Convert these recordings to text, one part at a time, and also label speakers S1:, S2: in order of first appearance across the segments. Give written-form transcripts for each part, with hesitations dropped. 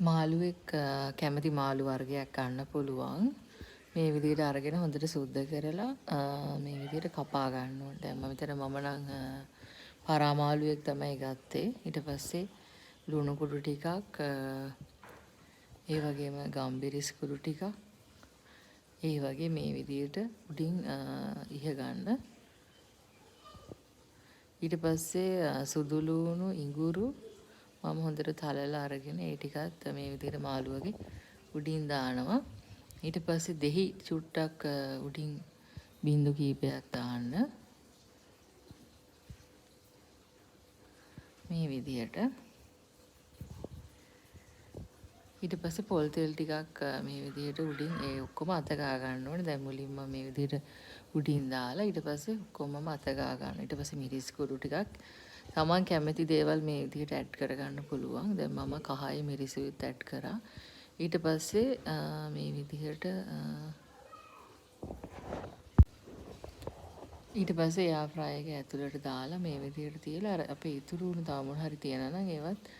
S1: මාළුවෙක් කැමති මාළු වර්ගයක් ගන්න පුළුවන්. මේ විදිහට අරගෙන හොඳට සුද්ධ කරලා මේ විදිහට කපා ගන්න ඕනේ. දැන් මම නම් පරා මාළුවෙක් තමයි ගත්තේ. ඊට පස්සේ ලුණු කුඩු ටිකක් ඒ වගේම ගම්බිරිස් කුඩු ටිකක් ඒ වගේ මේ විදිහට උඩින් ඉහ ගන්න. ඊට පස්සේ සුදු ලුණු ඉඟුරු මම හොඳට තලලා අරගෙන ඒ ටිකත් මේ විදිහට මාළුවගේ උඩින් දානවා. ඊට පස්සේ දෙහි චුට්ටක් උඩින් බින්දු කීපයක් දාන්න. මේ විදිහට. ඊට පස්සේ පොල් තෙල් ටිකක් මේ විදිහට උඩින් ඒ ඔක්කොම අත ගා ගන්න ඕනේ. දැන් මුලින්ම මේ විදිහට උඩින් දාලා ඊට පස්සේ ඔක්කොමම අත ගා ගන්න. ඊට පස්සේ මිරිස් කුඩු ටිකක් තමන් කැමති දේවල් මේ විදිහට ඇඩ් කරගන්න පුළුවන්. දැන් මම කහයි මිරිසුත් ඇඩ් කරා. ඊට පස්සේ මේ විදිහට ඊට පස්සේ එයා ෆ්‍රයි එක ඇතුළට දාලා මේ විදිහට තියලා අර අපේ ඉතුරු වුණු තව මොන හරි තියනවා නම් ඒවත්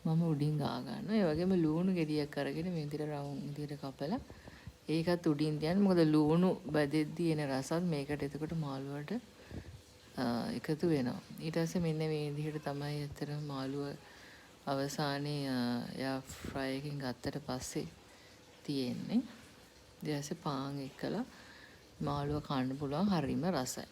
S1: මම උඩින් ගා ගන්නවා. ඒ වගේම ලුණු ගෙඩියක් අරගෙන මේ විදිහට රවුම් විදිහට කපලා ඒකත් උඩින් තියන්න. මොකද ලුණු බැදෙද්දී එන රසත් මේකට එතකොට මාළුවට එකතු වෙනවා. ඊට පස්සේ මෙන්න මේ විදිහට තමයි ඇත්තටම මාළුව අවසානයේ එයා ෆ්‍රයි එකෙන් ගත්තට පස්සේ තියෙන්නේ. ඊට පස්සේ පාන් එක්කලා මාළුව කන්න පුළුවන් හරිම රසයි.